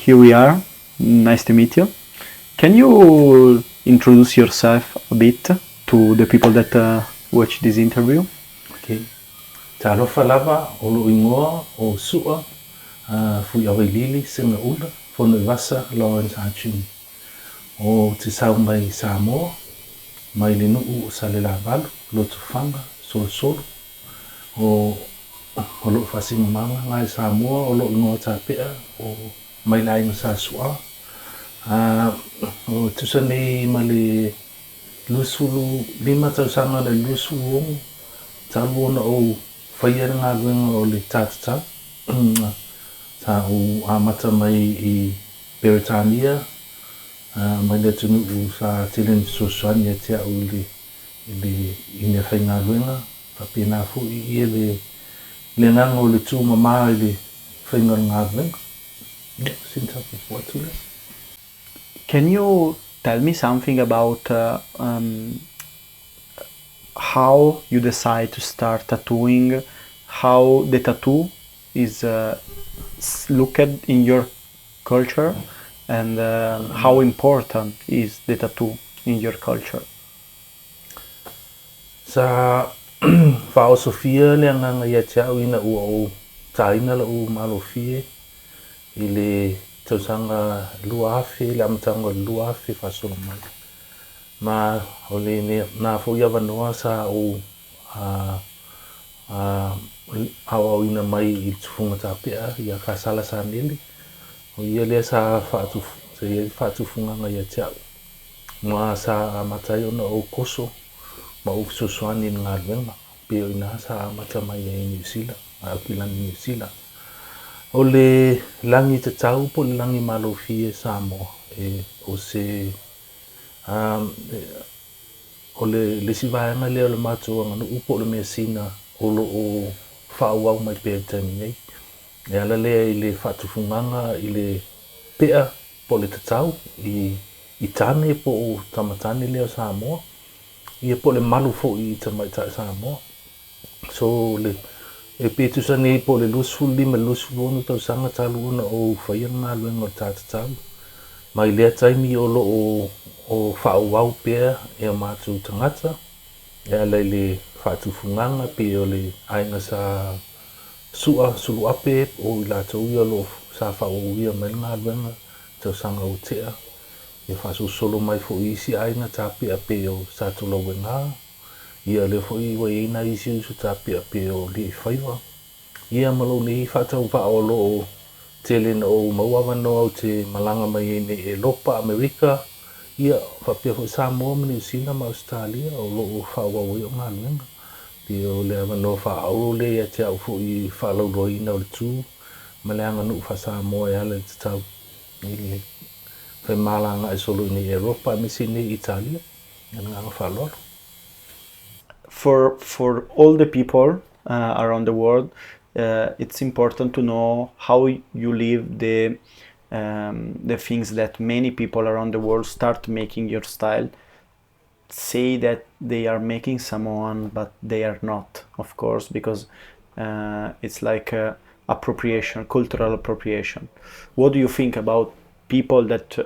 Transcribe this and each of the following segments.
here we are. Nice to meet you. Can you introduce yourself a bit to the people that watch this interview? Okay. Talofa lava o lo ingoa o sua fui awe lili senga ula fono vasa Lawrence a Ching. O te sau mai Samoa mai le nuu o sale la valu lo tu fanga solo solo o lo fasinga mama ngai Samoa o lo ingoa tapea o mai la inga sa sua o tu sani mali lusulu lima tau sanga le lusulu ongu talu ona o whaia ngā luenga o le tātata tā o amata mai I Beretania mai le tunu o sa tilen soswani e tea o le ine whai ngā luenga papina fu I le nganga o le tū mama I le whai ngā luenga sinta po watule. Can you tell me something about how you decide to start tattooing, how the tattoo is looked in your culture, and how important is the tattoo in your culture? Sa whao Sofia le nganga ia teau ina ua o taina la u malofie I le tausanga luafe le amatanga luafe whasolo mai. Ma o le nā fōia wanoa sa o awa ina mai I tufunga tāpea I a kasala sa nili. O ia lea sa whaatufunga ngai a teau. Ma sa matai ona o koso ma o suswani ngā luenga. Peo ina sa mata mai I New Zealand, a Auckland New Zealand. O le langi te tau po le langi malofie Samoa o se o le sivaenga leo le matua ngana upo le mea sina o lo o whaauau mai pēr tani nei. E ala lea I le whaatufunganga I le pea po le tatau I tane po o tamatane leo Samoa. Ia po le malu fo I tamaitai Samoa. So le e pētusa nei po le lusu lima lusu lonu tau sanga talu ona o whaia ngā luenga o tātatau. Mai lea taimi o lo o whaauau pēr e mātu tangata. E alai le whaatufunganga pe o le ainga sa sulu ape o I lātou ia lo sa whaauau ia mai ngā luenga tau sanga o tea. E whaasu solo mai fo isi ainga tāpe a pe o sa tula wenga. Ia le fo I wa ina isi usu tāpe a pe o li whaiwa. Ia malo ni whatau whao lo o telena o mauawa no au te malanga mai ne e lopa Amerika. Ia whapea fo Samoa ma New Zealand ma Australia o lo o whaua o ngā luenga. Te o le ama no whaau le ia te au fo I whalau roi na o le tū. Ma le anga nuk wha Samoa e ala te tau. Ile whai malanga e solo ni Europa me si ni Italia. Nga nga whalolo. For all the people around the world, it's important to know how you live the things that many people around the world start making your style. Say that they are making someone, but they are not, of course, because it's like appropriation, cultural appropriation. What do you think about people that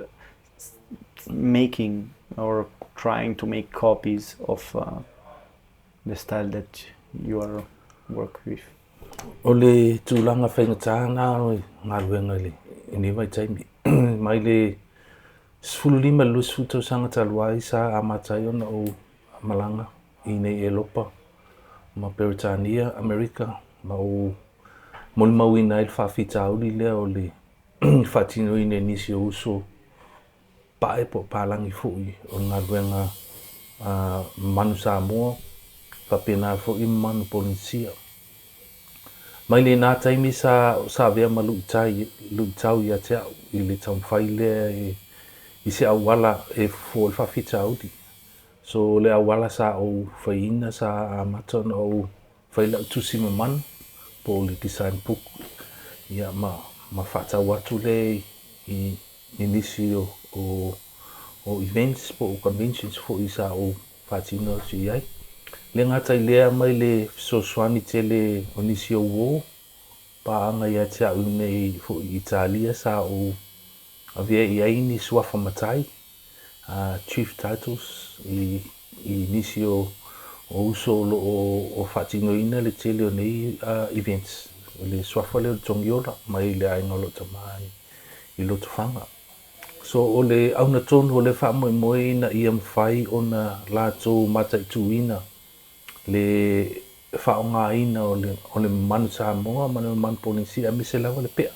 making or trying to make copies of the style that you are work with? O le tūlanga whaingata nā ngā ruenga le ini vai taimi. Mai le sfulu lima lusu tau sanga taluai sa amatai ona o malanga I nei e lopa ma Beretania, Amerika ma o molimau ina il whawhita auli lea o le whatino ine nisi o uso pae po palangi fui o ngā ruenga manu Samoa papena fo I manu Polinsia. Mai le nā taimi sa vea ma luitau ia te au I le tau whai lea I se awala e fo I whawhita audi. So le awala sa o whaina sa amatan o whaila utusi man po le design book. Ia ma whatau atu le I nisi o events po o conventions fo I sa o whatino si ai. Le ngata I lea mai le soswani te le onisi o wo pa anga ia te au nei fo Italia sa o Avea I aini suafa matai, chief titles, I nisi o uso o whatinoina le tele o nei events. Le suafa leo tongiola, mai le ainga lo tamai, I lo tufanga. So o le auna tonu o le wha moe moe ina I am whai o na lātou matai tuina, le whaonga ina o le manu Samoa, manu Polinisia, me se lawa le pea.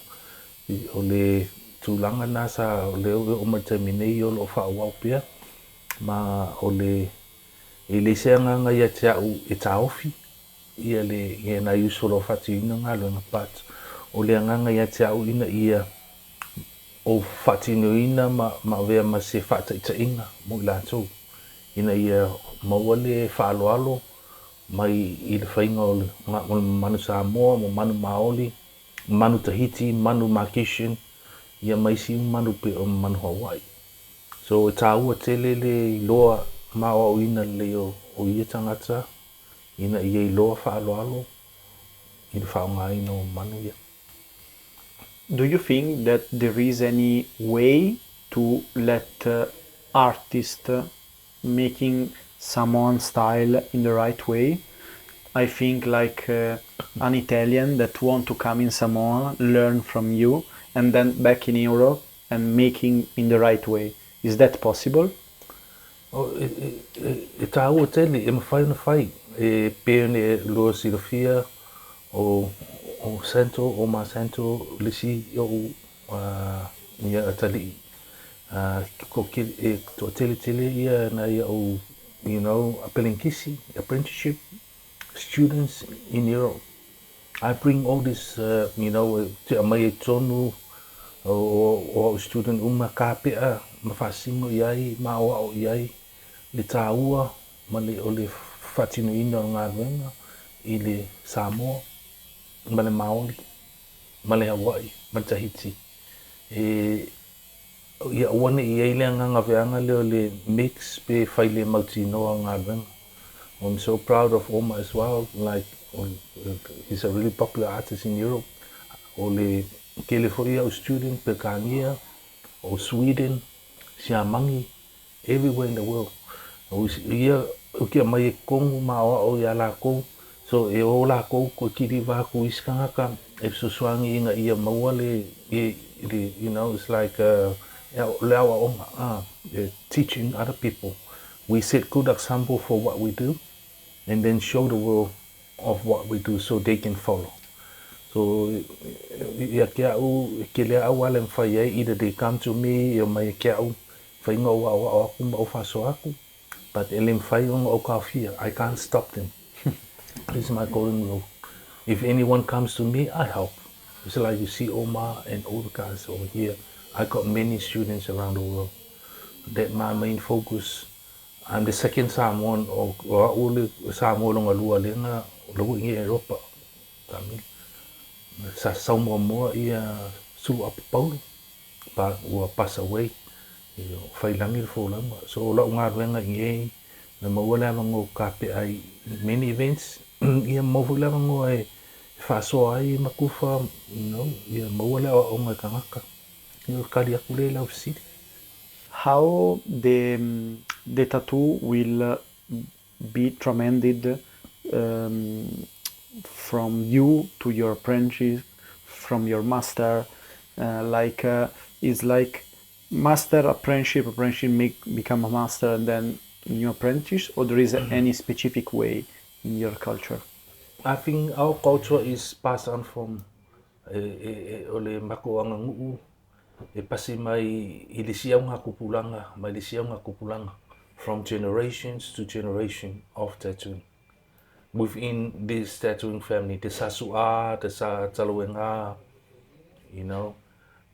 O le tūlanga nasa o le o matamine I o lo whaowau pea, ma o le e le seanga nga ia te au e taofi, ia le ia na iuso lo whati ina ngā lo pat. O le anganga ia te au ina ia o whati ina ma vea ma se whata ita inga mo I lātou. Ina ia maua le whaaloalo, mai I le whainga o le manu Samoa, mo manu Maoli, manu Tahiti, manu Marquesian, ia mai si manu pe o manu Hawaii. So e tāua tele le loa maua o ina le o ia tangata, ina ia I loa whaaloalo, I le whaonga ina o manu ia. Do you think that there is any way to let artists making Samoan style in the right way? I think like an Italian that want to come in Samoa, learn from you, and then back in Europe and making in the right way. Is that possible? E tāua tele, e mawhai na whai, e pēne loa silofia o Santo, o ma Santo, lisi o ia atali. Ko e to tele ia na ia o, you know, apelinkisi, apprenticeship, students in Europe. I bring all this, you know, te amai e tonu o student uma kāpea, mawhasingo iai, maoa o iai, le tāua, ma le o le whatino ina o ngā ruenga, I le Samoa, ma le Maori, ma le Hawaii, ma le Tahiti. Ia wane I eile nganga veanga leo le mix pe whai le mautinoa o ngā ruenga. I'm so proud of Oma as well, like he's a really popular artist in Europe. O le California student pe Kangia, o Sweden, Siamangi, everywhere in the world. Ia ukia mai e kongu maoa o ia la kou, so e o la kou ko kiri wā ko iskangaka, e suswangi inga ia maua le, you know, it's like leawa oma, teaching other people. We set good example for what we do, and then show the world of what we do so they can follow. So ia kia au, ke lea au ale mwhai ei, either they come to me, ia mai kia au, whainga o au aku ma o whaso aku, but ele mwhai o kawhia, I can't stop them. This is my golden rule. If anyone comes to me, I help. It's like you see Omar and all the guys over here. I got many students around the world. That's my main focus. I'm the second Samoan o ule Samoa longa lua lenga lua ingi Europa. Tamil. Sa Samoa moa ia su apa Paulo. But will pass away. Whai langi le fōlanga. So la ngā ruenga ingi na maua lewa ngō kape ai many events. Ia maua lewa ngō ai whasoa ai makuwha, you know, ia maua lewa o ngai kangaka. Ia kari aku le lau siri. How the tattoo will be transcended from you to your apprentice, from your master, is like master apprenticeship become a master and then new apprentice, or there is any specific way in your culture? I think our culture is passed on from ole makoanga nguu e pasi mai I le siau ngā kupulanga, mai le siau ngā kupulanga from generations to generation of tattooing. Within this tattooing family, the Sasua, the Taluenga, you know.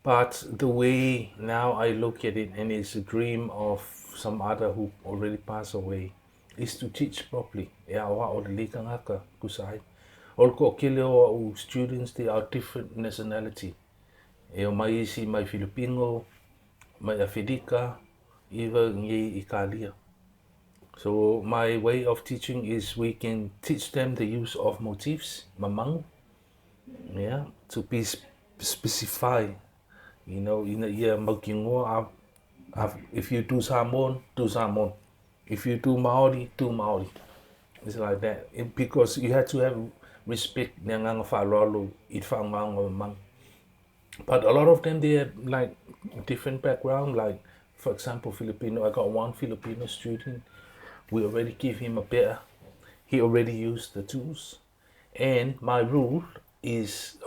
But the way now I look at it, and it's a dream of some other who already passed away, is to teach properly. E awa o le lika ngaka kusai. Ol ko kele o students, they are different nationality. E o mai isi mai Filipino, mai Afidika, even ngi Ikalia. So my way of teaching is we can teach them the use of motifs, mamang, yeah, to be specify, You know, yeah, if you do Samoan, do Samoan. If you do Maori, do Maori. It's like that. Because you have to have respect. But a lot of them, they have like different background. Like, for example, Filipino. I got one Filipino student. We already give him a better. He already used the tools. And my rule is,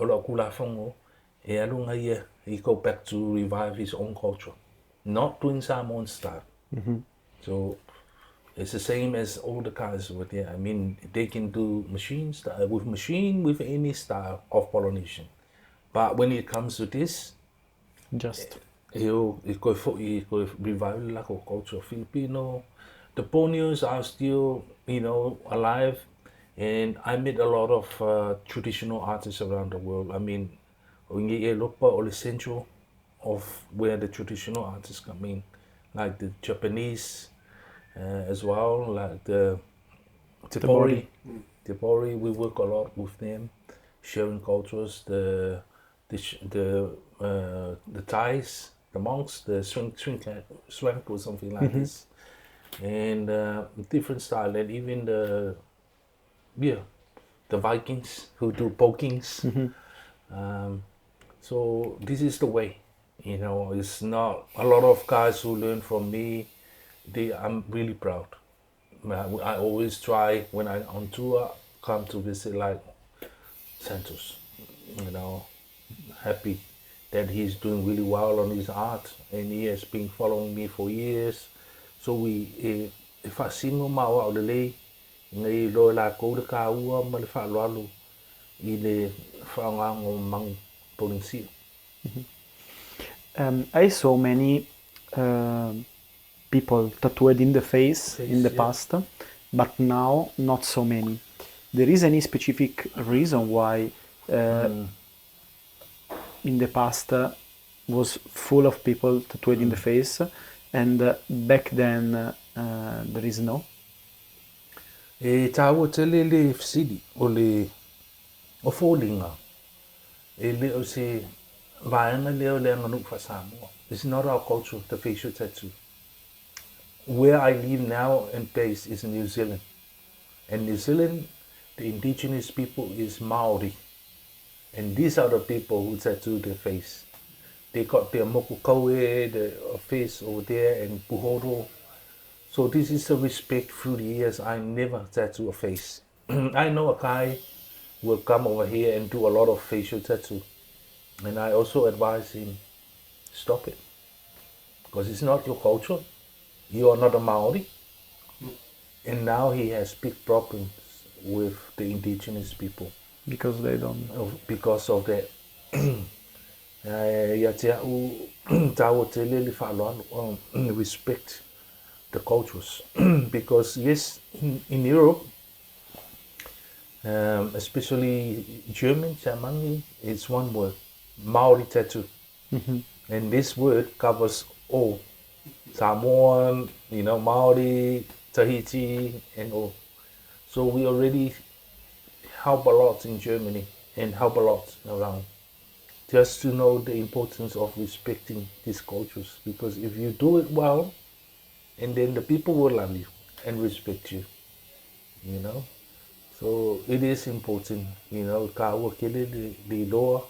he go back to revive his own culture, not doing Samoan style. So it's the same as all the guys over there. I mean, they can do machine style with any style of Polynesian. But when it comes to this, Just he go revive the local culture Filipino. The Borneos are still, alive. And I met a lot of traditional artists around the world. I mean, all the central of where the traditional artists come in, like the Japanese as well, like the body. Tepori. Tepori, we work a lot with them, sharing cultures. The Thais, the monks, the swank or something like this, and different style, and even the Vikings who do pokings. So this is the way, It's not a lot of guys who learn from me. I'm really proud. I always try when I'm on tour, come to visit like Santos, happy that he's doing really well on his art, and he has been following me for years. So if I see no mau out the lay, ngay lo la ko de ka ua ma le fa lo I le fa ngo mang polisi. I saw many people tattooed in the face in the past, but now not so many. There is any specific reason why in the past was full of people tattooed in the face, and back then there is no? E tāua tele le fsidi o le o fōlinga. E le o se vaenga leo le anganuk fa Samoa. It's not our culture, the facial tattoo. Where I live now and based is in New Zealand. And New Zealand, the indigenous people is Maori. And these are the people who tattoo their face. They got their mokukaue, the face over there, and puhoro. So this is a respect through the years. I never tattoo a face. I know a guy will come over here and do a lot of facial tattoo. And I also advise him, stop it. Because it's not your culture. You are not a Maori. And now he has big problems with the indigenous people. Because they don't. Because of that. Respect the cultures. Because yes, in Europe, especially German, Germany, it's one word, Maori tattoo. And this word covers all. Samoan, Maori, Tahiti, and all. So we already help a lot in Germany and help a lot around. Just to know the importance of respecting these cultures. Because if you do it well, and then the people will love you and respect you, So it is important, ka ua kele li loa,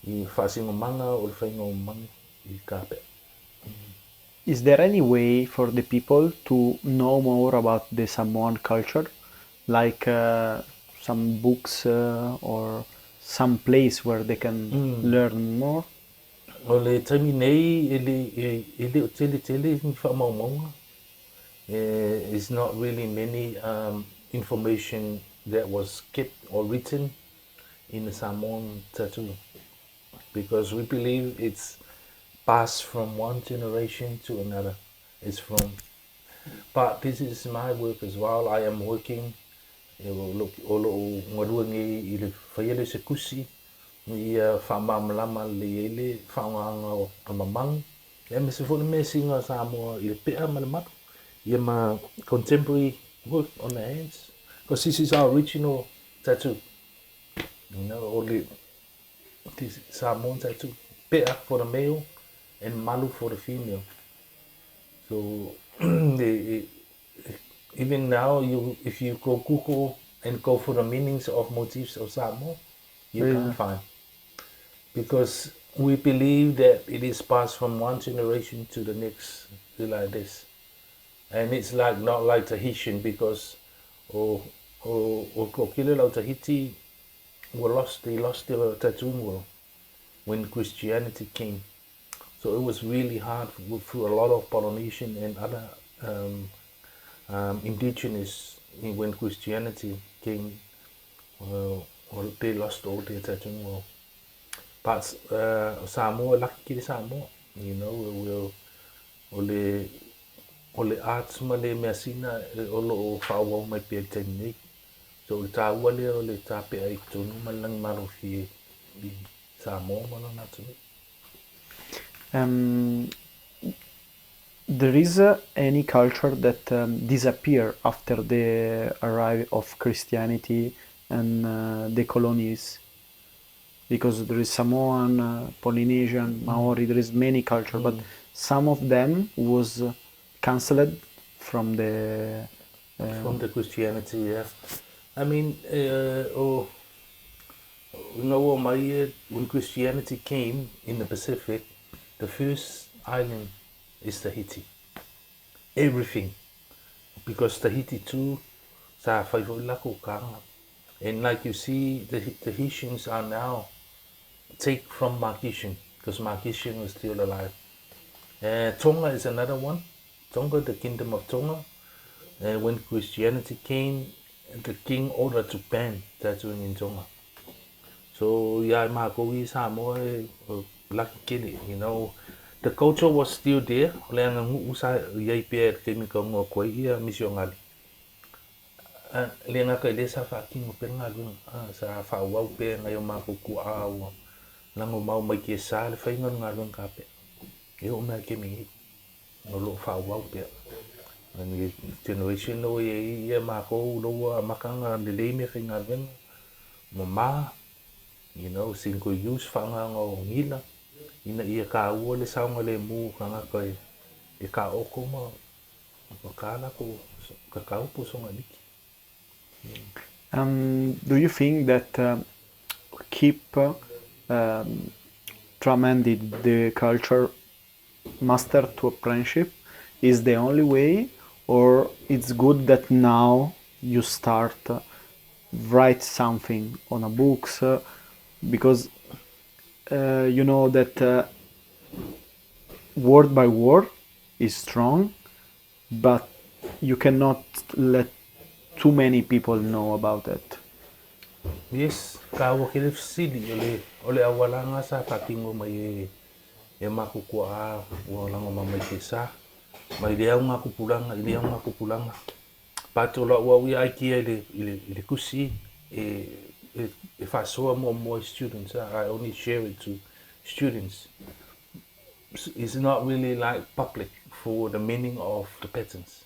I whasingo manga o le whaingo manga I kape. Is there any way for the people to know more about the Samoan culture? Like some books or some place where they can learn more? O le taimi nei, ele o tele ni whamaumaunga. It's not really many information that was kept or written in the Samoan tattoo. Because we believe it's passed from one generation to another. But this is my work as well. I am working. Look, olo ngarua ngi I le whaiele se kusi. Ia whamamalama le ele, whaonganga o amamang. Ia me se fo me singa Samoa I le pea malamatu. Ia ma contemporary work on the hands. Because this is our original tattoo. This Samoan tattoo. pea for the male and malu for the female. So even now, if you go Google and go for the meanings of motifs of Samoa, you can't find, because we believe that it is passed from one generation to the next, like this, and it's like not like Tahitian, because or Kokile Tahiti they lost their tattooing world when Christianity came. So it was really hard through a lot of Polynesian and other indigenous when Christianity came. Well, they lost all their tattooing world. But Samoa, lucky Samoa, you know, o le arts ma le mea sina o lo whauau mai pia technique. So le tā ua lea o le tā pea I tonu ma lang maro fie i Samoa ma lang natu. There is any culture that disappear after the arrival of Christianity and the colonies? Because there is Samoan, Polynesian, Maori, there is many culture, but some of them was cancelled from the Christianity, yeah. I mean, you know, when Christianity came in the Pacific, the first island is Tahiti. Everything. Because Tahiti too, sa whaifo kanga. And like you see, the Tahitians are now take from Marquisian, because Marquisian was still alive. Tonga is another one. Tonga, the kingdom of Tonga. When Christianity came, the king ordered to ban tattooing in Tonga. So yeah, Marco Samoa, lucky kid, you know. The culture was still there. Leanga usa yai pe kemi ko ngo ko ia misiongali. Leanga ka le sa fa kingo pe ngalu sa fa wa pe ngai ma ku ku a wa. Lango mau mai ke sa le fa ngon ngalu ka pe. E o ma kemi no lo fa wa pe. And generation no ye ma ko lo makanga le le me fa ngalu. Mama, you know, single use fa ngo ngila. Ina ia ka ua le saunga le mu kanga koe e ka oko ma o kala ko kakau po songa niki. Do you think that keep tremending the culture master to apprenticeship is the only way, or it's good that now you start write something on a books because you know that word by word is strong, but you cannot let too many people know about it. Yes, ka ua kele fisili ole awalanga sa patingo mai e makukua a ua lango mamai ke sa mai le au ngā kupulanga pato la ua ui aiki le kusi if I saw more students, I only share it to students. It's not really like public for the meaning of the patterns,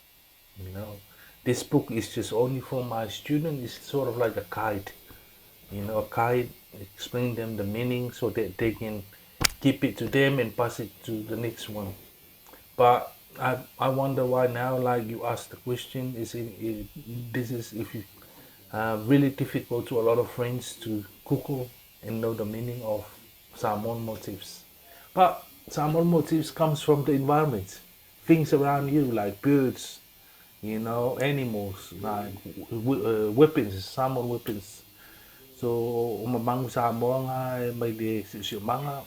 you know. This book is just only for my students. It's sort of like a guide, you know, a guide, explain them the meaning so that they can keep it to them and pass it to the next one. But I wonder why now, like you asked the question, this is if you really difficult to a lot of friends to Google and know the meaning of Samoan motifs. But Samoan motifs comes from the environment, things around you like birds, you know, animals, like weapons, Samoan weapons. So umamangu Samoa nga may de siumanga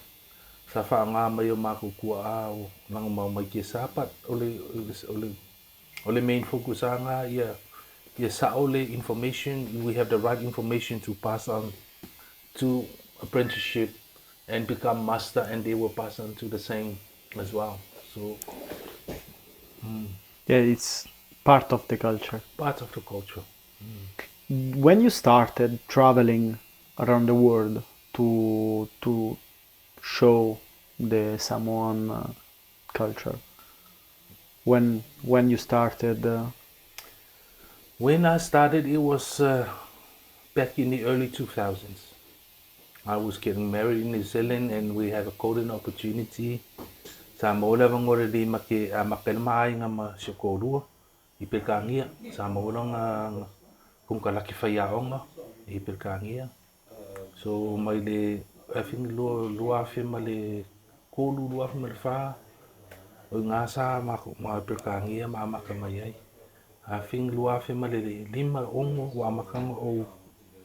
sa nga may makukua au nang may kisapat ole main focus nga yes, only information, we have the right information to pass on to apprenticeship and become master, and they will pass on to the same as well. So, yeah, it's part of the culture. Part of the culture. When you started traveling around the world to show the Samoan culture, when you started. When I started, it was back in the early 2000s. I was getting married in New Zealand and we had a golden opportunity. Sa mola ngore di makel mai ngama sikorua I pekangia. Sa mola kung kalaki fayaonga I pekangia. So mai le I think lua fe male kolu lua fe male fa o ngasa ma pekangia ma makamai. I think lua fe male lima ongo wa makanga o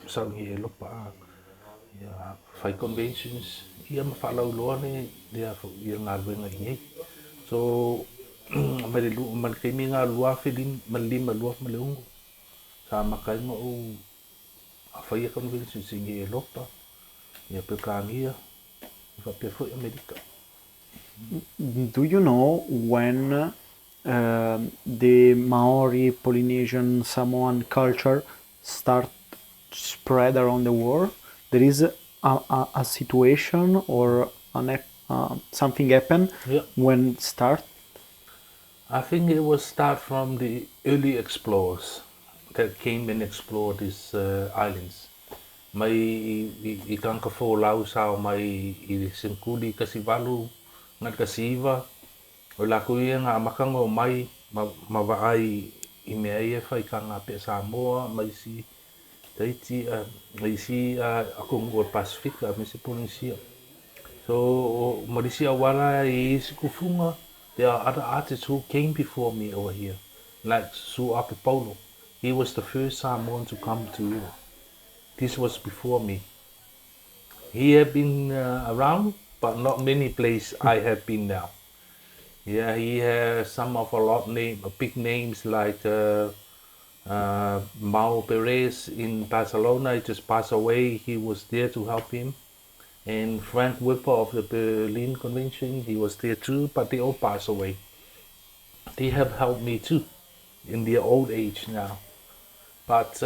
sangi lopa. Yeah, five conventions. Ia mafalau loa ne dia ia ngalwenga ingai. So mal kemi nga lua fe lima lua male ungo. Sa makai ma o five conventions ingai lopa. Ia pekangia. Fa pefo America. Do you know when the Maori, Polynesian, Samoan culture start to spread around the world? There is a situation or something happen Yeah. when start? I think it was start from the early explorers that came and explored these islands. Mai I kanka fo lau sao mai I Senkuli Kasivalu ngat Kasiva o la kuia nga makango mai mawaai I mea ia whai kanga pe Samoa mai si Tahiti mai si Kongo Pacific mai si Polynesia. So Malaysia wala I Sikufunga. There are other artists who came before me over here, like Su Apipolo. He was the first Samoan to come to Europe. This was before me. He had been around, but not many places I have been now. Yeah, he has some of big names like Mau Perez in Barcelona. He just passed away. He was there to help him. And Frank Whipper of the Berlin Convention, he was there too, but they all passed away. They have helped me too, in their old age now. But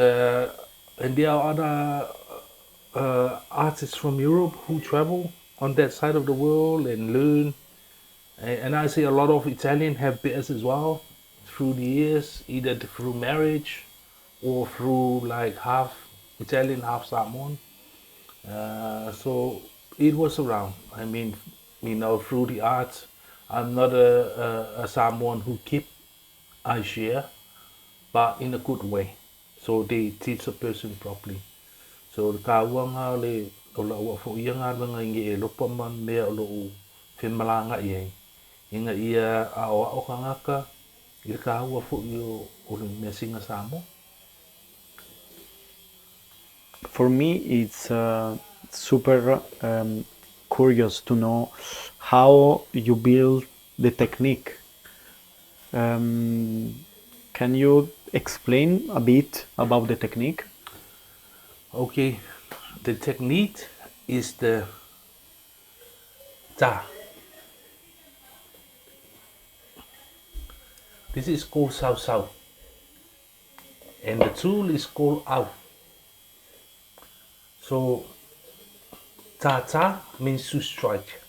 and there are other artists from Europe who travel on that side of the world and learn. And I see a lot of Italian have bears as well through the years, either through marriage or through like half Italian, half Samoan. So it was around. I mean, through the arts. I'm not a Samoan who keep I share, but in a good way. So they teach a person properly. So the kawanga le ola wa fo ia nga nga nge lopa man me lo filmalanga ye. Inga ia a o kangaka il kawa fo yo o me singa Samo. For me, it's super curious to know how you build the technique. Can you explain a bit about the technique? Okay, the technique is the ta. This is called sao sao. And the tool is called au. So ta means to strike.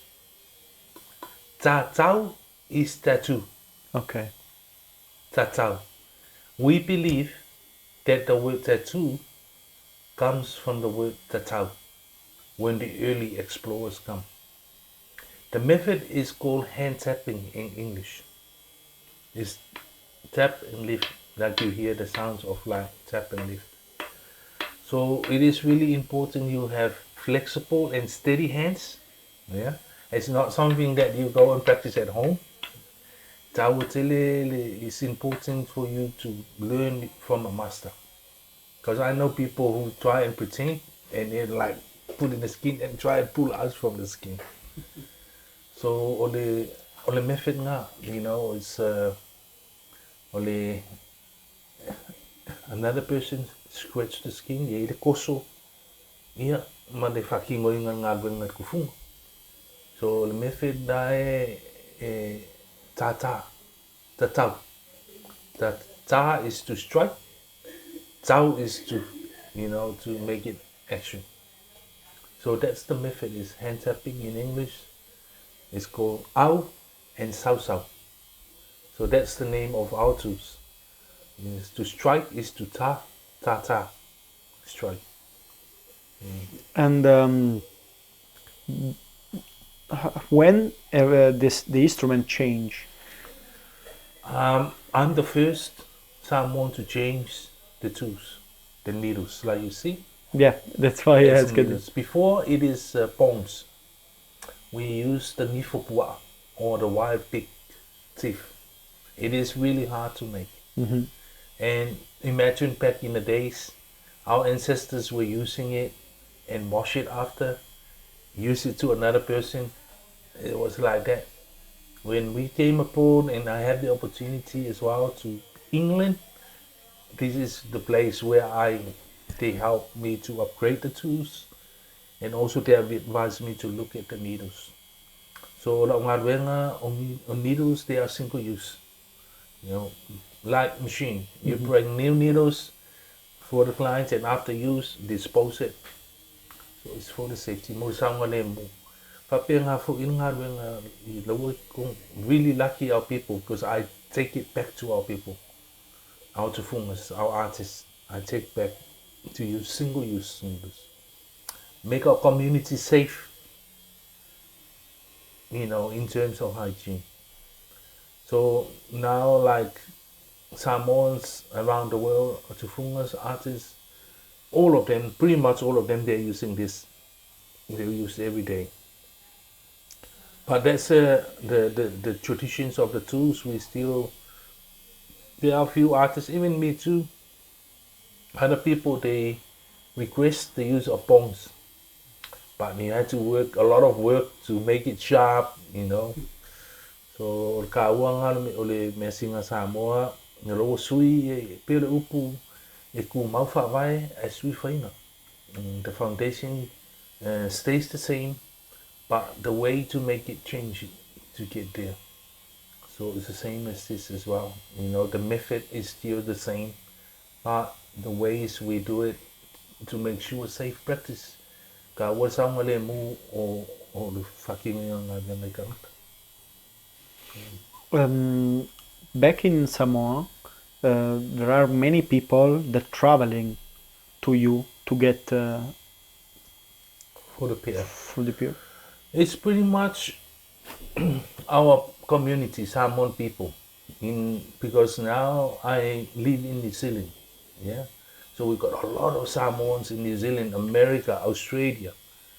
Tatau is tattoo. Okay. Tatau. We believe that the word tattoo comes from the word tatau when the early explorers come. The method is called hand tapping in English. It's tap and lift, like you hear the sounds of like tap and lift. So it is really important you have flexible and steady hands. Yeah, it's not something that you go and practice at home. It's important for you to learn from a master. Because I know people who try and pretend and they like put in the skin and try and pull out from the skin. So only method nga, it's only another person scratch the skin, ye koso. Ia, ma le whakingo inga ngā kufung. So the method dae tatau. That ta is to strike, tau is to, to make it action. So that's the method, is hand tapping in English. It's called au and sao sao. So that's the name of our tools. To strike is to ta, strike. And When the instrument change? I'm the first someone to change the tools, the needles, like you see. Yeah, that's why I It's asked it. needles. Before it is bones. We use the nifopua or the wild pig teeth. It is really hard to make. And imagine back in the days, our ancestors were using it and wash it after, use it to another person. It was like that. When we came upon and I had the opportunity as well to England, this is the place where they helped me to upgrade the tools and also they have advised me to look at the needles. So on needles they are single use. You know, like machine. You bring new needles for the clients and after use dispose it. So it's for the safety. Mo sanga le mo. Papenga fo inga wenga really lucky our people because I take it back to our people. Our performers, our artists. I take back to use single use needles. Make our community safe, in terms of hygiene. So now like Samoans around the world, Tufungas, artists, all of them, pretty much all of them, they're using this. They use every day. But that's the traditions of the tools. There are a few artists, even me too. Other people, they request the use of bones. But you had to work, a lot of work to make it sharp, So, kauanga ole mesinga Samoa, nelo sui pere upu e ku mau whawai e sui whaina. The foundation stays the same, but the way to make it change to get there. So it's the same as this as well. The method is still the same, but the ways we do it to make sure safe practice. Ka wasanga le mu o le whakinga ngā venga karata. Back in Samoa, there are many people that traveling to you to get For the pier. for the pier. It's pretty much our community, Samoan people. Because now I live in New Zealand. Yeah. So we got a lot of Samoans in New Zealand, America, Australia,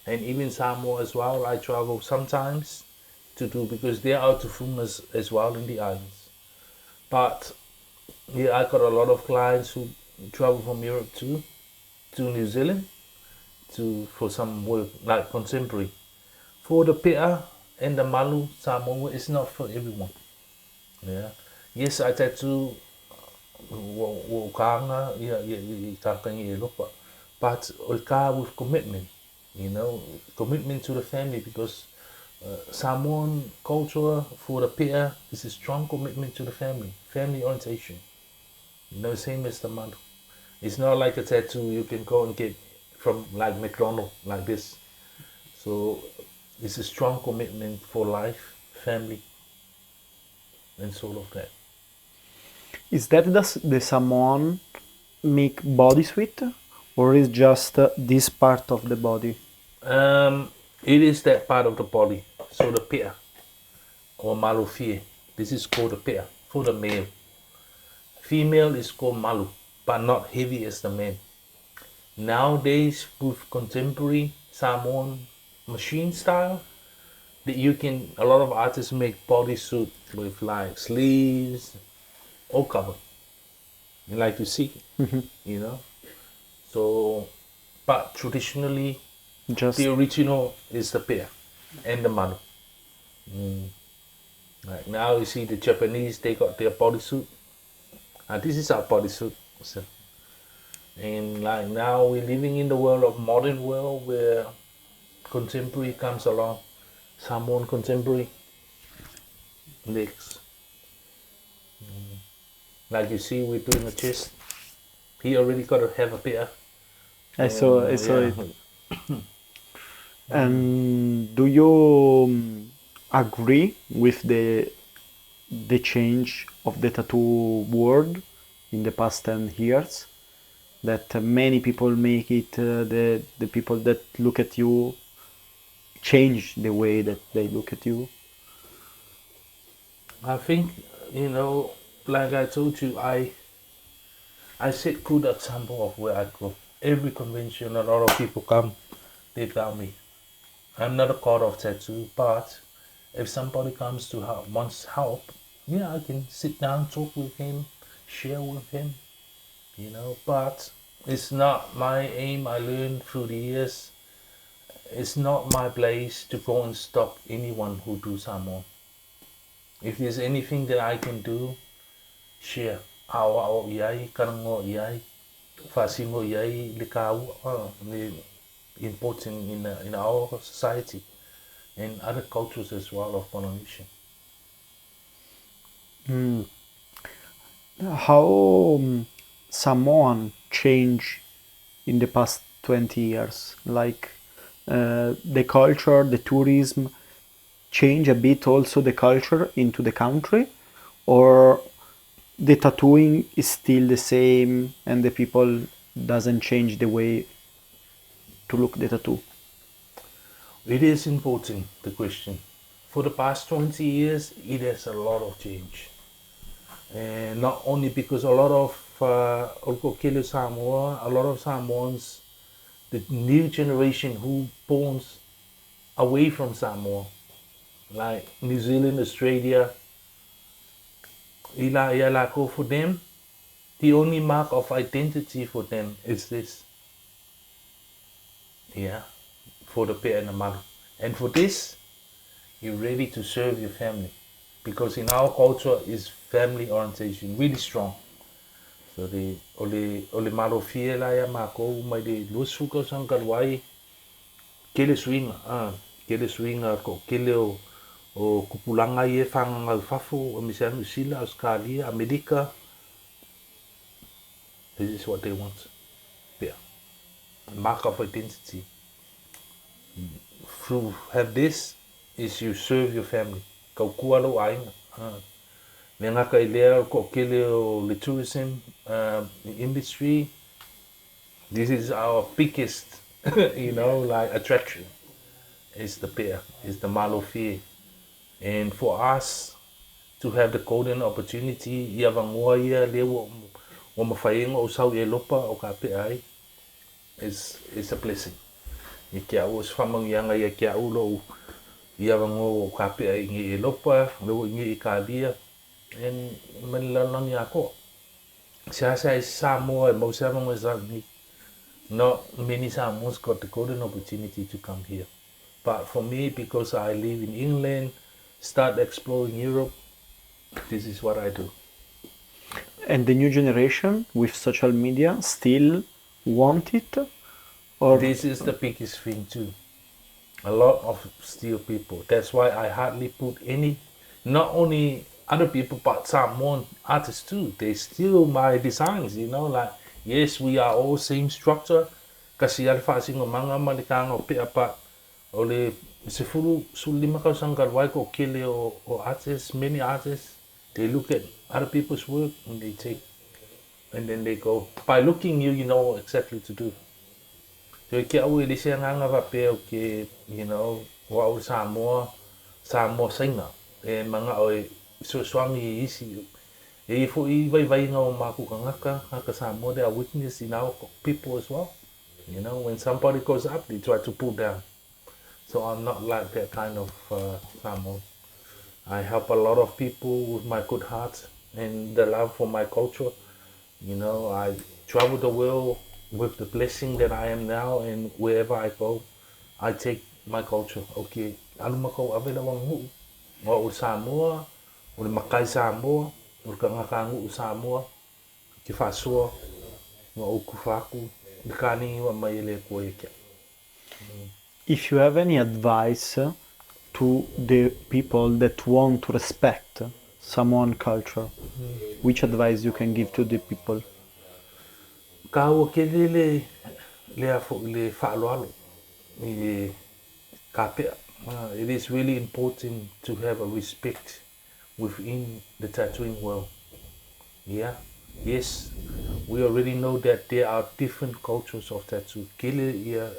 and even Samoa as well. I travel sometimes to do because they are Tufumas as well in the islands. But yeah, I got a lot of clients who travel from Europe too, to New Zealand, for some work like contemporary. For the Pea and the Malu Samoa, it's not for everyone. Yeah. Yes, I tattoo kanga but with commitment, commitment to the family because Samoan culture for the Pea is a strong commitment to the family orientation. Same as the Malu. It's not like a tattoo you can go and get from like McDonald's like this. So it's a strong commitment for life, family, and sort of that. Is that the Samoan make bodysuit, or is just this part of the body? It is that part of the body. So the pea or malufie. This is called the pea for the male. Female is called malu, but not heavy as the man. Nowadays, with contemporary Samoan machine style, a lot of artists make bodysuit with like sleeves, all covered, like you see, So, but traditionally, Just the original is the pea and the malu. Like now you see the Japanese, they got their bodysuit. This is our bodysuit. So, and like now we're living in the world of modern world where contemporary comes along. Samoan contemporary legs. Like you see, we're doing a chest. He already got to have a pair. I saw it. And do you agree with the change of the tattoo world in the past 10 years? That many people make it, the people that look at you change the way that they look at you? I think, like I told you, I set good example of where I go. Every convention, a lot of people come, they tell me. I'm not a god of tattoo, but if somebody comes to help, wants help, yeah, I can sit down, talk with him, share with him, But it's not my aim. I learned through the years. It's not my place to go and stop anyone who do Samoa. If there's anything that I can do, share. Awa o iai, karango iai, fasingo iai, likau, important in our society and other cultures as well of Polynesia. How Samoan change in the past 20 years? Like the culture, the tourism change a bit also the culture into the country, or the tattooing is still the same and the people doesn't change the way to look the tattoo? It is important, the question. For the past 20 years, it has a lot of change. And not only because a lot of Olkokele Samoa, a lot of Samoans, the new generation who born away from Samoa, like New Zealand, Australia, for them, the only mark of identity for them is this. Yeah, for the pea and the malu. And for this, you're ready to serve your family. Because in our culture is family orientation, really strong. So the ole malo fie la ya mako mai de lusuka sang kalwai kele swinga ko kele o kupulanga ye fanga fafu o misanu sila Australia America. This is what they want. Yeah. Mark of identity. Through have this is you serve your family. Kau kualo ainga. Le ngaka I lea ko kele o le tourism industry. This is our biggest, like attraction. Is the pear, is the malo fie. And for us to have the golden opportunity, ia vangoa ia le o mawhainga o sau e lopa o ka pea ai, is a blessing. I kia o is whamangianga ia kia ulo ia vangoa o ka pea ingi e lopa, leo ingi I ka lia, and manilalangi ako. Siasa is Samoa, and most Samoa is not many Samoans got the golden opportunity to come here. But for me, because I live in England, start exploring Europe, this is what I do. And the new generation with social media still want it? Or this is the biggest thing too. A lot of still people. That's why I hardly put any, not only other people, but Samoan artists too. They steal my designs, like, yes, we are all same structure. Kasi alfa singo manga malikanga o pea pa ole sefulu sulima ka sangal wai ko kele o artists, many artists, they look at other people's work and they take, and then they go, by looking you know exactly to do. So kia au ele se nganga va pe o ke, wa o Samoa singa e manga o so swangi isi e fo I vai nga o maku ngaka Samoa, they are witness in our people as well. When somebody goes up, they try to pull down. So I'm not like that kind of Samoan. I help a lot of people with my good heart and the love for my culture. I travel the world with the blessing that I am now, and wherever I go, I take my culture. Okay, alumako avela wangu, o Samoa, o le makai Samoa, o le kangakangu o Samoa, ki fasua, o kufaku, le kani wa mai le koeke. If you have any advice to the people that want to respect Samoan culture, which advice you can give to the people? Ka o ke le whaaloalo I ka pea. It is really important to have a respect within the tattooing world. Yeah, yes, we already know that there are different cultures of tattoo. Kele ia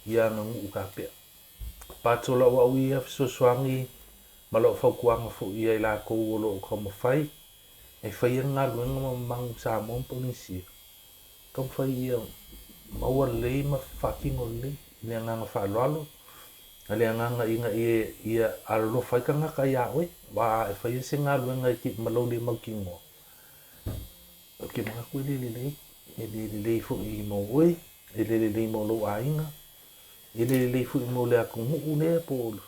ngangu ka pea. Pātola wa ui a fisoswangi, ma lo whaukuanga fu ia I la kou o lo kama whai. E whai ngā luenga ma mang sa mon polisi. Kam whai ia maua lei ma whakingo lei. Lea nganga whalalo. Lea nganga inga ia alo whai ka ngaka ia oe. Wa e whai se ngā luenga I ki maloli mau ki ngoa. Ke mga koe lelelei. E lelelei fu I mo oe. E lelelei mo lo a inga. E lelelei fu I mo lea kungu lea po olu.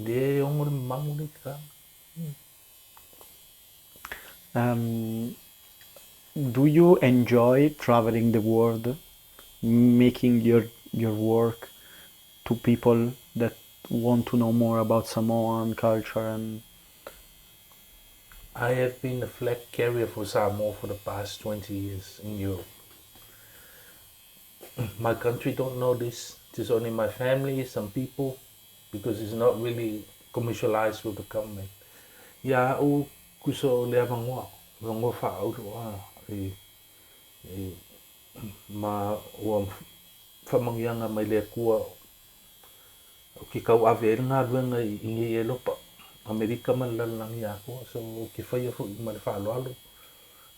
Le ongo le mangu le ka. Do you enjoy traveling the world, making your work to people that want to know more about Samoan culture? And I have been a flag carrier for Samoa for the past 20 years in Europe. My country don't know this. It is only my family, some people, because it's not really commercialized with the government. Ya o kuso le avangwa, vango fa auto ma o whamangianga mai le kua ki kau ave ngā luenga I ngi e lopa Amerika man lalangi a kua so ki whaia fu I ma le whaaloalo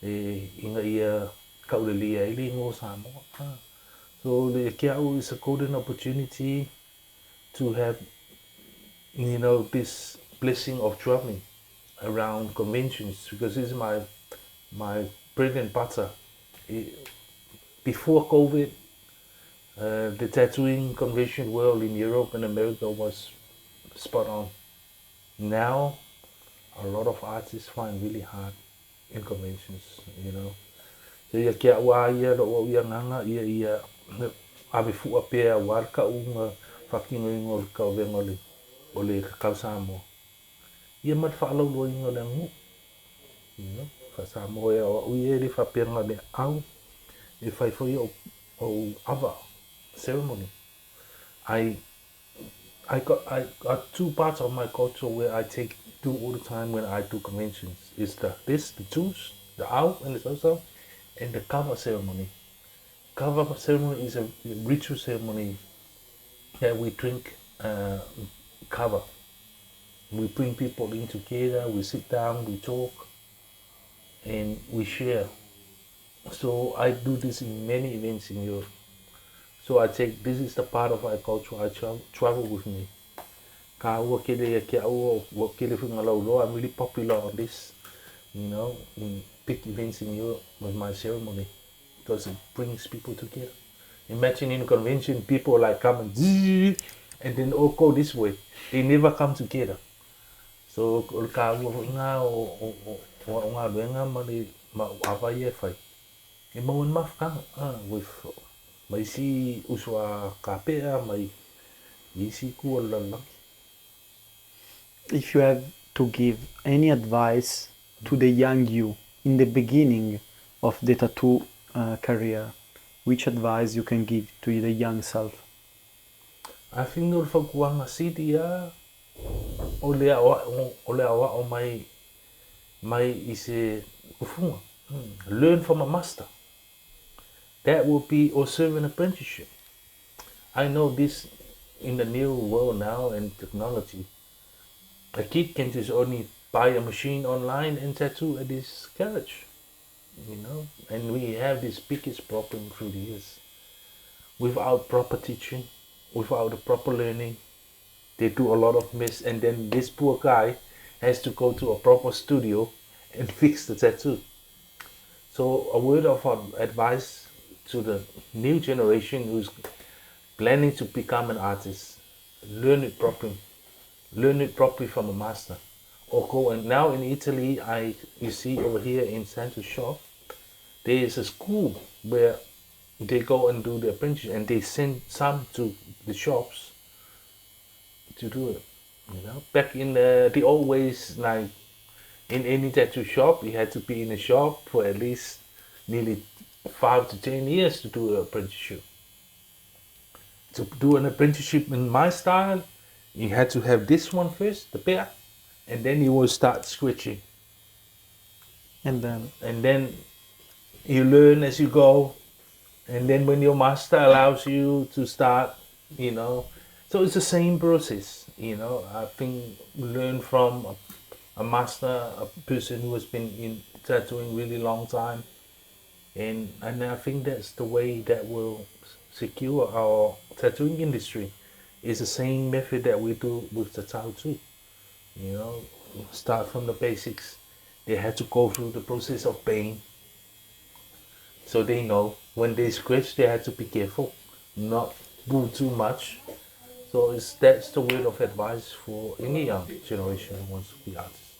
inga ia kau le lia ili ngō Samoa so le kia au is a golden opportunity to have this blessing of traveling around conventions because this is my bread and butter. Before COVID, the tattooing convention world in Europe and America was spot on. Now, a lot of artists find really hard in conventions, So ia kia ua ia lo ia nganga ia ave fu apea warka unga whakingo ingo ka vengo o le kakau Samoa. Ia mat whaalau lo ingo le ngu. Wha Samoa ea o ui e le whapenga le au e whaifoi o ava ceremony. I got two parts of my culture where I do all the time when I do conventions. It's the tools, the au and the so and the kava ceremony. Kava ceremony is a ritual ceremony that we drink kava. We bring people in together, we sit down, we talk, and we share. So I do this in many events in Europe. So this is the part of my culture I travel with me. Ka ua kele kia ua kele whingalau I'm really popular on this, in big events in Europe with my ceremony because it brings people together. Imagine in a convention, people like come and then all go this way. They never come together. So ka ua ngā o ngā luenga ma awai e whai. E mau en mawhakanga with mai si uswa kapea mai isi kua lalaki. if you have to give any advice to the young you in the beginning of the tattoo career, which advice you can give to the young self? I think no whakuanga siti a o lea awa o mai ise kufunga. Learn from a master. That would be or serve an apprenticeship. I know this in the new world now and technology. A kid can just only buy a machine online and tattoo at his garage, And we have this biggest problem through the years. Without proper teaching, without the proper learning, they do a lot of mess, and then this poor guy has to go to a proper studio and fix the tattoo. So a word of advice to the new generation who's planning to become an artist: learn it properly. Learn it properly from a master. Or go, and now in Italy, you see over here in Santo's shop, there is a school where they go and do the apprenticeship, and they send some to the shops to do it. Back in the old ways, like in any tattoo shop, you had to be in a shop for at least nearly 5 to 10 years to do an apprenticeship. To do an apprenticeship in my style, you had to have this one first, the pair, and then you will start switching. And then you learn as you go, and then when your master allows you to start, So it's the same process, you know. I think learn from a master, a person who has been in tattooing really long time, and I think that's the way that will secure our tattooing industry. It's the same method that we do with the tattoo. You know, start from the basics. They had to go through the process of pain, so they know when they scratch, they had to be careful, not do too much. So that's the word of advice for any young generation who wants to be artists.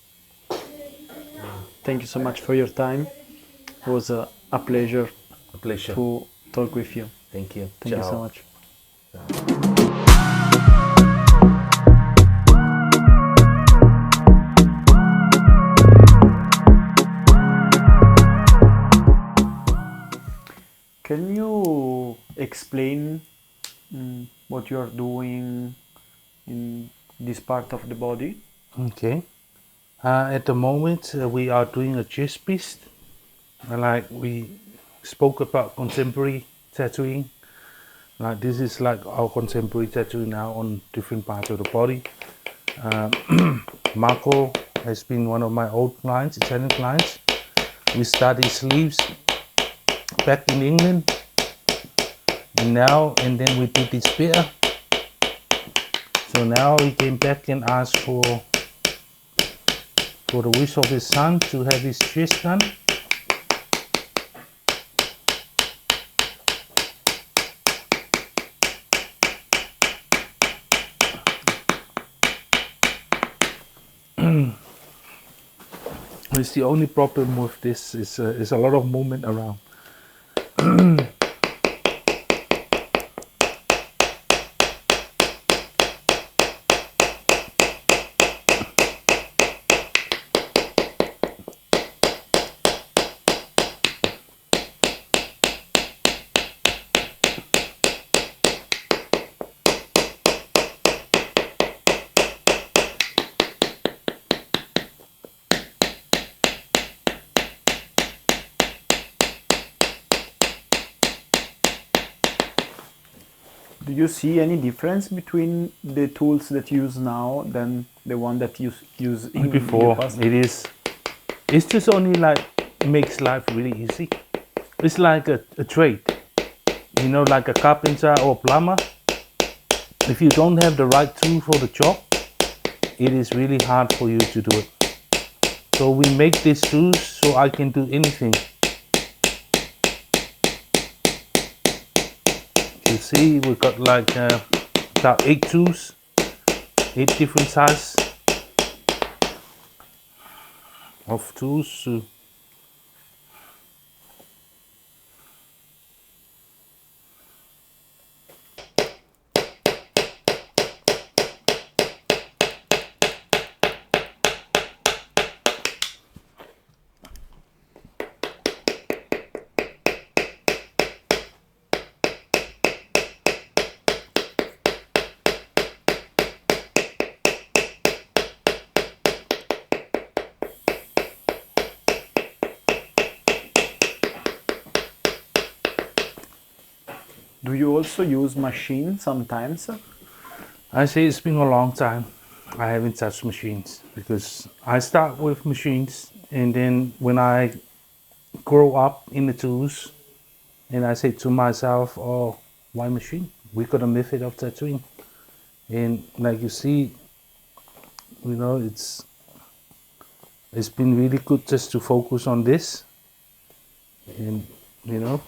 Thank you so much for your time. It was a pleasure A pleasure. to talk with you. Thank you. Thank you so Ciao. much. Can you explain what you are doing in this part of the body? Okay. At the moment, we are doing a chest piece. Like we spoke about contemporary tattooing. Like this is like our contemporary tattoo now on different parts of the body. Marco has been one of my old clients, Italian clients. We studied sleeves back in England, and then we did this spear. So now he came back and asked for the wish of his son to have his chest done. It's the only problem with this is a lot of movement around. Do you see any difference between the tools that you use now than the one that you use in Before the past? it's just only like makes life really easy. It's like a trade, you know, like a carpenter or plumber. If you don't have the right tool for the job, it is really hard for you to do it. So we make these tools so I can do anything. You see, we got like about 8 tools, 8 different sizes of tools. Do you also use machine sometimes? I say it's been a long time I haven't touched machines, because I start with machines, and then when I grow up in the tools, and I say to myself, oh, why machine? We got a method of tattooing. And like you see, you know, it's been really good just to focus on this, and you know.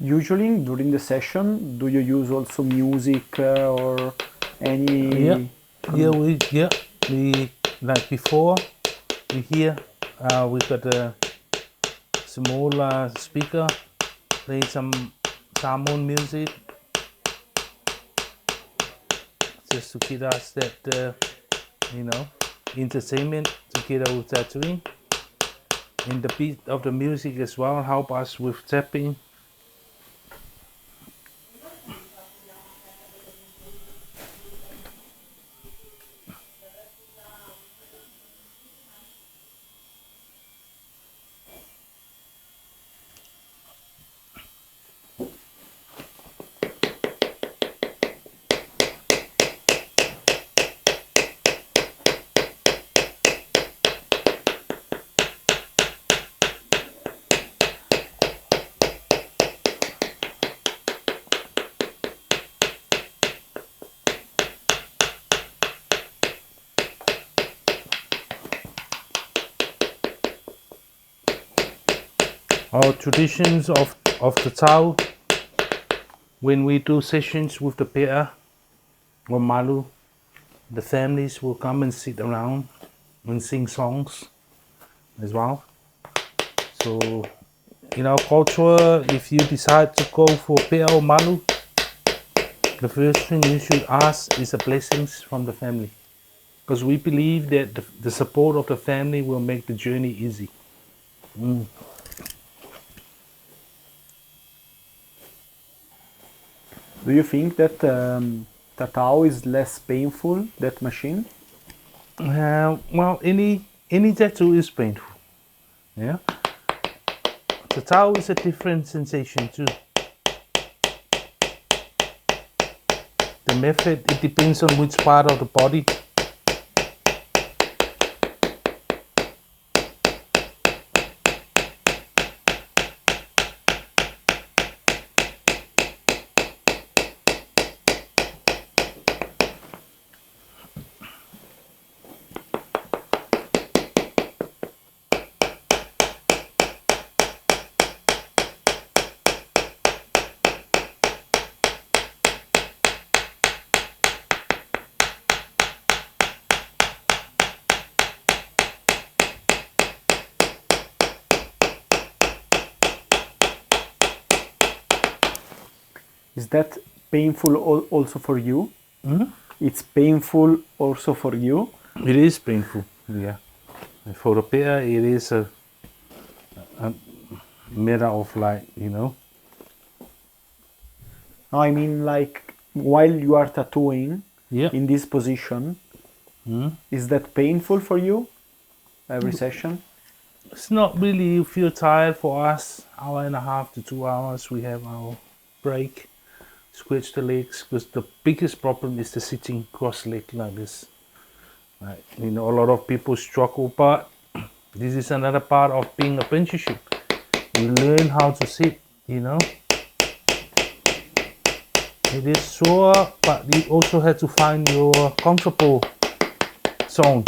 Usually during the session, do you use also music or any? We like before we hear we got a small speaker play some salmon music just to get us that entertainment together with tattooing, and the beat of the music as well help us with tapping. Our traditions of the Tao, when we do sessions with the Pea or Malu, the families will come and sit around and sing songs as well. So in our culture, if you decide to go for Pea or Malu, the first thing you should ask is the blessings from the family, because we believe that the support of the family will make the journey easy. Do you think that tatao is less painful, that machine? Well, any tattoo is painful. Yeah. Tatao is a different sensation too. The method, it depends on which part of the body. Is that painful also for you? Mm-hmm. It's painful also for you? It is painful, yeah. For the Pea, it is a matter of like, No, I mean like while you are tattooing in this position, is that painful for you every session? It's not really. You feel tired. For us, 1.5 to 2 hours, we have our break, stretch the legs, because the biggest problem is the sitting cross-leg like this. Like, a lot of people struggle, but this is another part of being apprenticeship. You learn how to sit, It is sore, but you also have to find your comfortable zone,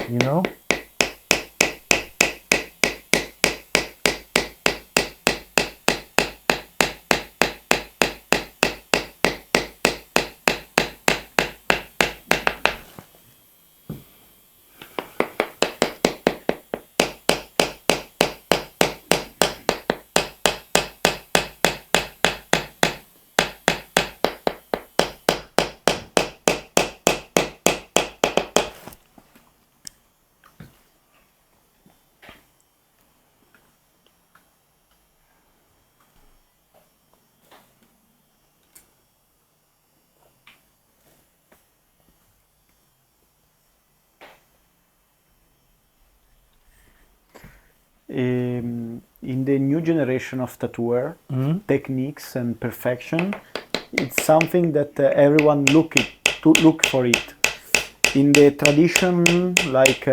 In the new generation of tattooer, techniques and perfection, it's something that everyone look for it. In the tradition, like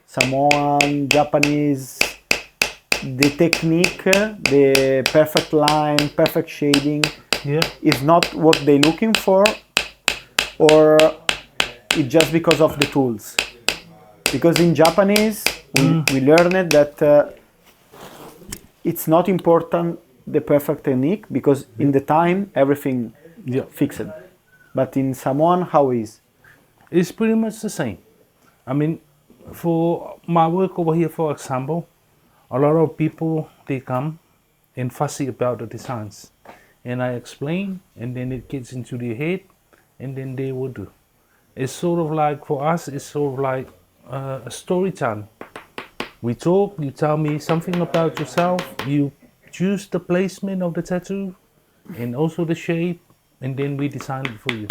Samoan, Japanese, the technique, the perfect line, perfect shading, is not what they're looking for, or it's just because of the tools. Because in Japanese, we learned that it's not important the perfect technique? Because in the time everything Yeah. fixed. But in someone, how is? It's pretty much the same. I mean, for my work over here, for example, a lot of people, they come and fussy about the designs. And I explain, and then it gets into their head, and then they will do. It's sort of like, for us, it's sort of like a story time. We talk, you tell me something about yourself, you choose the placement of the tattoo, and also the shape, and then we design it for you.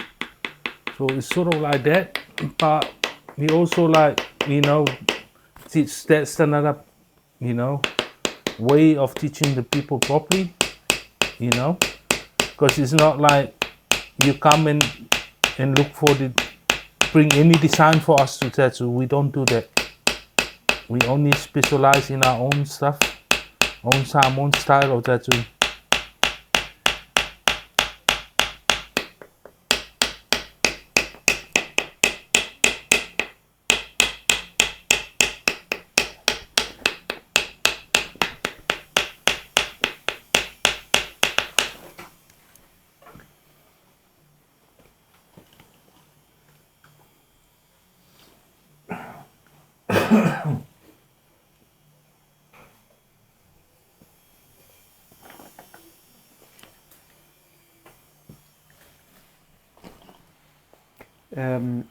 So it's sort of like that, but we also like, teach, that's another, way of teaching the people properly, because it's not like you come and look for bring any design for us to tattoo. We don't do that. We only specialize in our own stuff, own style of tattoo.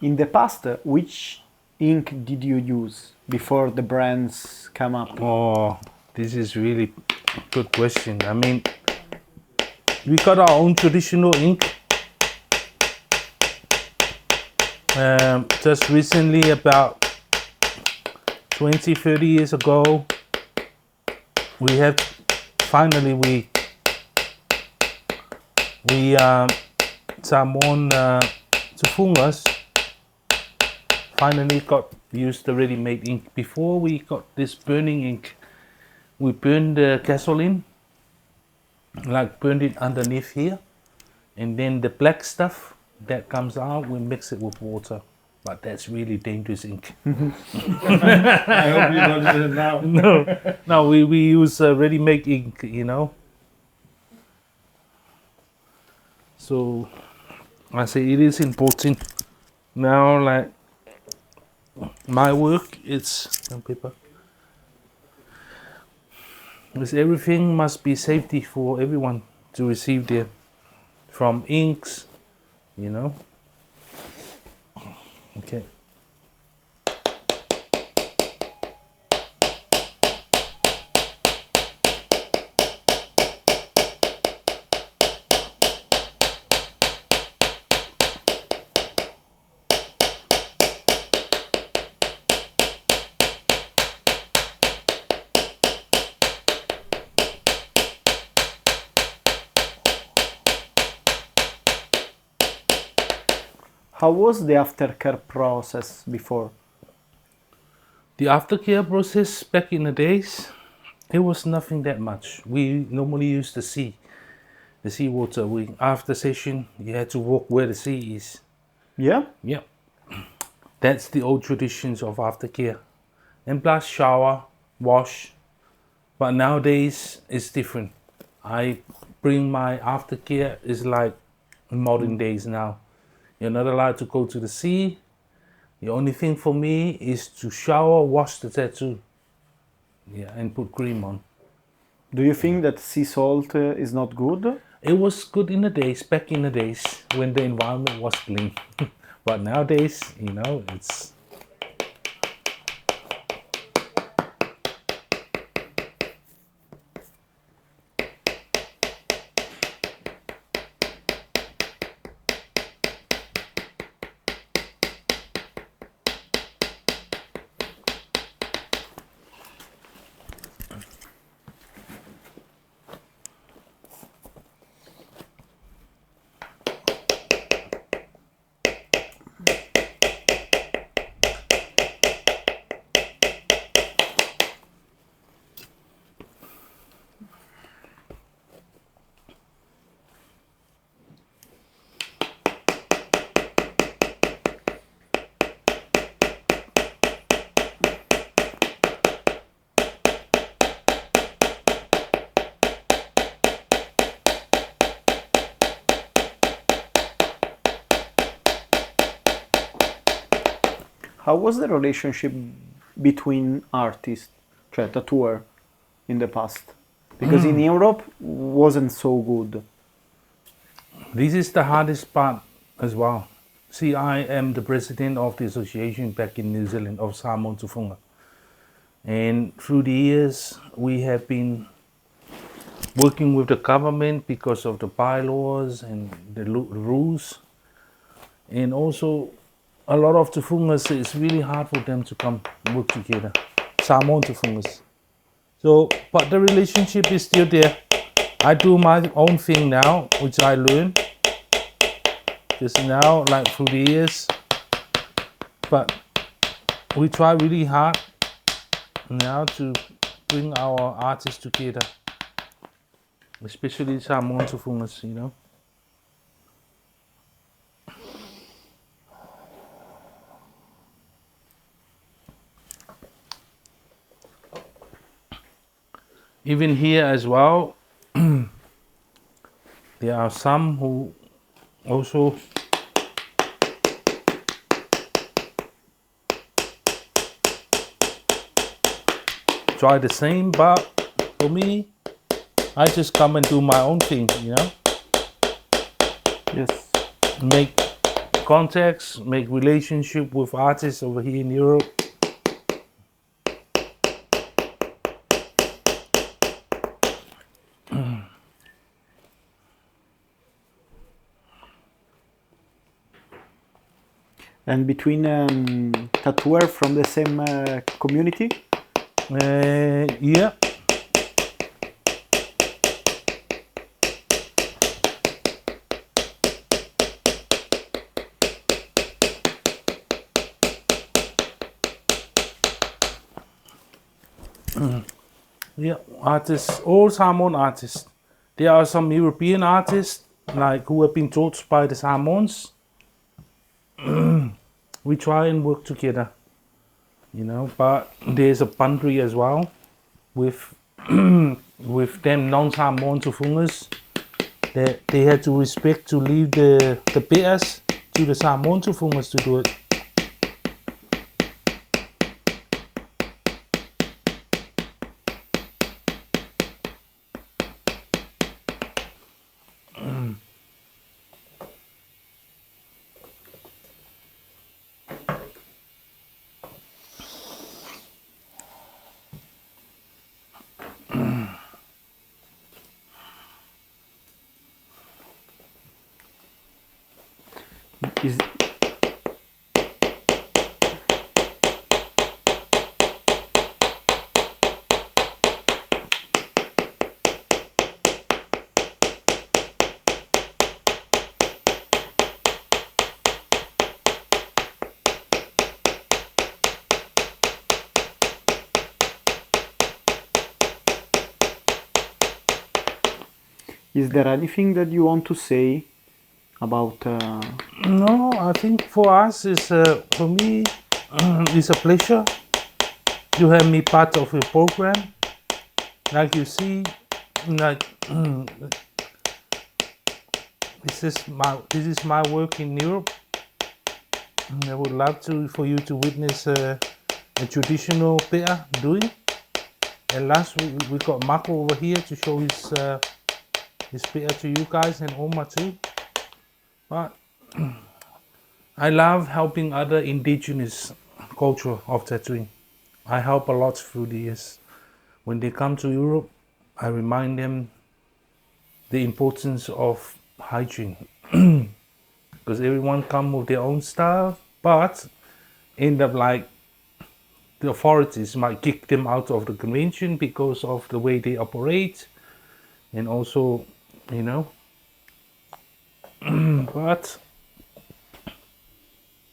In the past, which ink did you use before the brands come up? Oh, this is really good question. I mean, we got our own traditional ink. Just recently, about 20, 30 years ago, we have finally someone to fool us finally got used the ready-made ink. Before we got this burning ink, we burned the gasoline, like burned it underneath here, and then the black stuff that comes out, we mix it with water. But that's really dangerous ink. I hope you don't do it now. No, we use ready-made ink, So I say it is important. Now, like my work, it's on paper. Because everything must be safety for everyone to receive there, from inks, Okay. How was the aftercare process before? The aftercare process back in the days, it was nothing that much. We normally used the sea water. After session, you had to walk where the sea is. Yeah? Yeah. That's the old traditions of aftercare. And plus shower, wash. But nowadays, it's different. I bring my aftercare is like modern days now. You're not allowed to go to the sea. The only thing for me is to shower, wash the tattoo. Yeah, and put cream on. Do you think that sea salt is not good? It was good in the days, back in the days, when the environment was clean. But nowadays, it's... How was the relationship between artists, cioè tattooer, in the past? Because in Europe wasn't so good. This is the hardest part as well. See, I am the president of the association back in New Zealand of Samoan Tufunga. And through the years, we have been working with the government because of the bylaws and the rules. And also, a lot of Tufungas, it's really hard for them to come work together. Samoan Tufungas. So, but the relationship is still there. I do my own thing now, which I learned. Just now, like through the years. But we try really hard now to bring our artists together. Especially Samoan Tufungas, you know. Even here as well, there are some who also try the same, but for me, I just come and do my own thing, you know. Yes. Make contacts, make relationship with artists over here in Europe. And between tattooer from the same community? Yeah. Yeah, artists, all Samoan artists. There are some European artists, like who have been taught by the Samoans. We try and work together, you know, but there's a boundary as well with with them non-Samoan Tufungas that they had to respect to leave the bears to the Samoan Tufungas to do it. Is Is there anything that you want to say about? No, I think for us is for me it's a pleasure to have me part of your program. Like you see, like this is my work in Europe. I would love for you to witness a traditional pea doing. And last we got Marco over here to show his pea to you guys, and Oma too. But I love helping other indigenous culture of tattooing. I help a lot through the years. When they come to Europe, I remind them the importance of hygiene. Because everyone come with their own style, but end up like the authorities might kick them out of the convention because of the way they operate, and also, you know. But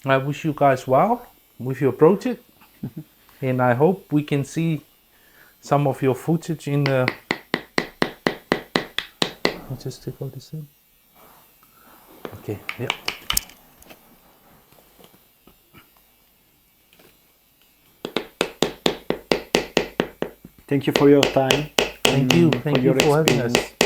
I wish you guys well with your project, and I hope we can see some of your footage in the. I'll just take all this in. Okay, yeah. Thank you for your time. Thank you your for having us. experience.